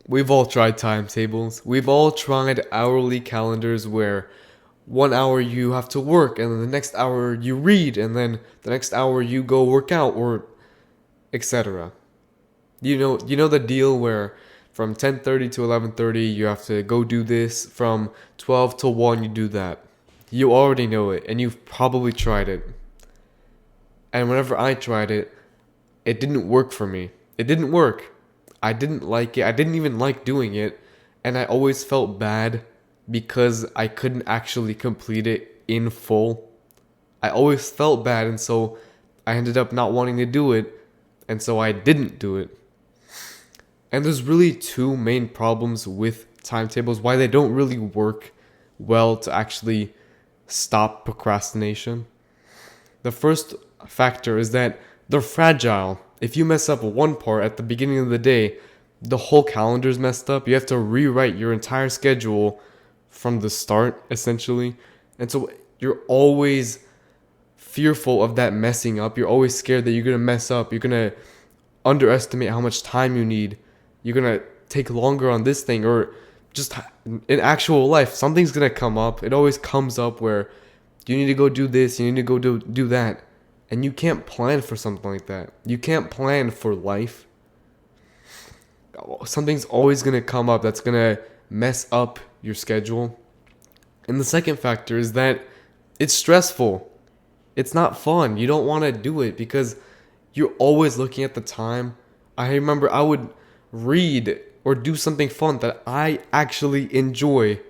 We've all tried timetables. We've all tried hourly calendars where 1 hour you have to work, and then the next hour you read, and then the next hour you go work out, or etc. You know the deal where from 10:30 to 11:30 you have to go do this, from 12 to 1 you do that. You already know it, and you've probably tried it. And whenever I tried it, it didn't work for me. It didn't work. I didn't like it. I didn't even like doing it. And I always felt bad because I couldn't actually complete it in full. I always felt bad, and so I ended up not wanting to do it, and so I didn't do it. And there's really two main problems with timetables, why they don't really work well to actually stop procrastination. The first factor is that they're fragile. If you mess up one part at the beginning of the day, the whole calendar's messed up. You have to rewrite your entire schedule from the start, essentially. And so you're always fearful of that messing up. You're always scared that you're going to mess up. You're going to underestimate how much time you need. You're going to take longer on this thing, or just in actual life, something's going to come up. It always comes up where you need to go do this, you need to go do that. And you can't plan for something like that. You can't plan for life. Something's always going to come up that's going to mess up your schedule. And the second factor is that it's stressful. It's not fun. You don't want to do it because you're always looking at the time. I remember I would read or do something fun that I actually enjoy,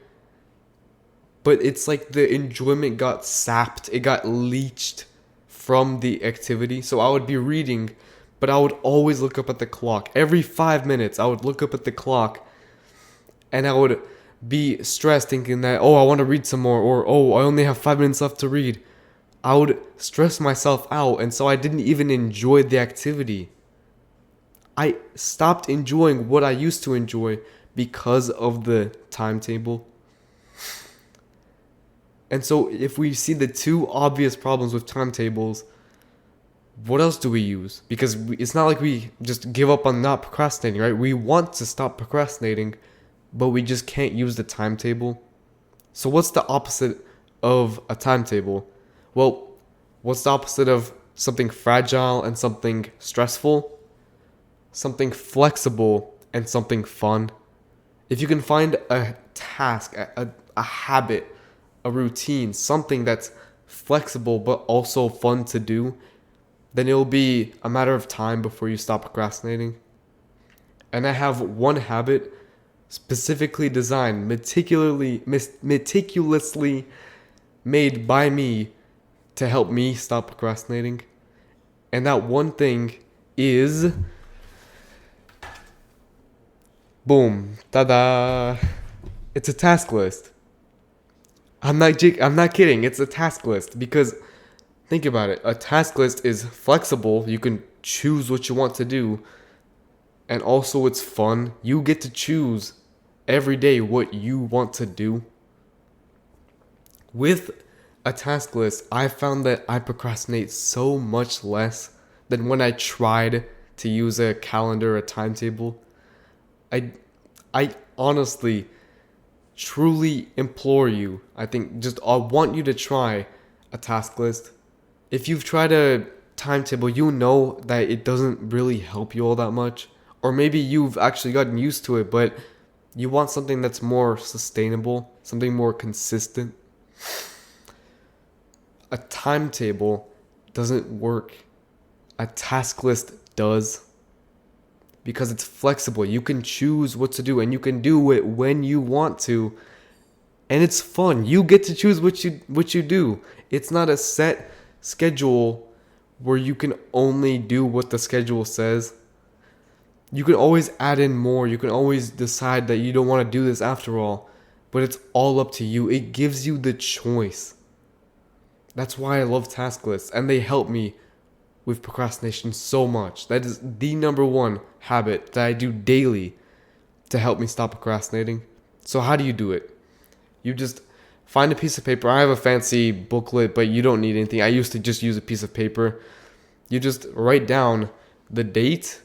but it's like the enjoyment got sapped. It got leached from the activity. So I would be reading, but I would always look up at the clock. Every 5 minutes, I would look up at the clock, and I would be stressed thinking that, oh, I want to read some more, or oh, I only have 5 minutes left to read. I would stress myself out, and so I didn't even enjoy the activity. I stopped enjoying what I used to enjoy because of the timetable. And so if we see the two obvious problems with timetables, what else do we use? Because it's not like we just give up on not procrastinating, right? We want to stop procrastinating, but we just can't use the timetable. So what's the opposite of a timetable? Well, what's the opposite of something fragile and something stressful? Something flexible and something fun. If you can find a task, a habit, a routine, something that's flexible but also fun to do, then it'll be a matter of time before you stop procrastinating. And I have one habit specifically designed, meticulously made by me to help me stop procrastinating. And that one thing is, boom, ta-da, it's a task list. I'm not kidding. It's a task list, because think about it. A task list is flexible. You can choose what you want to do, and also it's fun. You get to choose every day what you want to do. With a task list, I found that I procrastinate so much less than when I tried to use a calendar, a timetable. I honestly, truly implore you, I want you to try a task list. If you've tried a timetable, you know that it doesn't really help you all that much. Or maybe you've actually gotten used to it, but you want something that's more sustainable, something more consistent. A timetable doesn't work. A task list does. Because it's flexible. You can choose what to do, and you can do it when you want to. And it's fun. You get to choose what you do. It's not a set schedule where you can only do what the schedule says. You can always add in more. You can always decide that you don't want to do this after all. But it's all up to you. It gives you the choice. That's why I love task lists, and they help me with procrastination so much. That is the number one habit that I do daily to help me stop procrastinating. So how do you do it? You just find a piece of paper. I have a fancy booklet, but you don't need anything. I used to just use a piece of paper. You just write down the date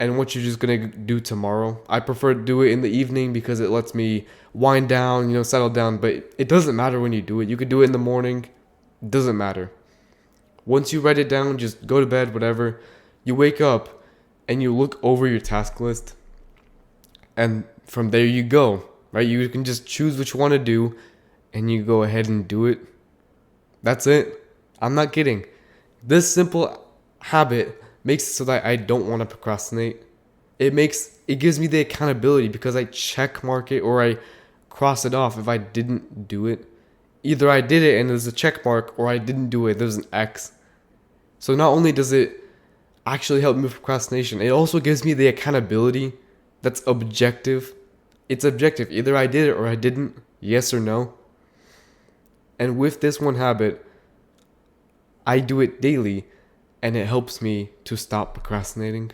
and what you're just gonna do tomorrow. I prefer to do it in the evening because it lets me wind down, settle down. But it doesn't matter when you do it. You could do it in the morning. It doesn't matter. Once you write it down, just go to bed, whatever. You wake up and you look over your task list, and from there you go, right? You can just choose what you want to do and you go ahead and do it. That's it. I'm not kidding. This simple habit makes it so that I don't want to procrastinate. It gives me the accountability because I check mark it or I cross it off if I didn't do it. Either I did it and there's a check mark, or I didn't do it, there's an X. So not only does it actually help me with procrastination, it also gives me the accountability that's objective. It's objective. Either I did it or I didn't, yes or no. And with this one habit, I do it daily, and it helps me to stop procrastinating.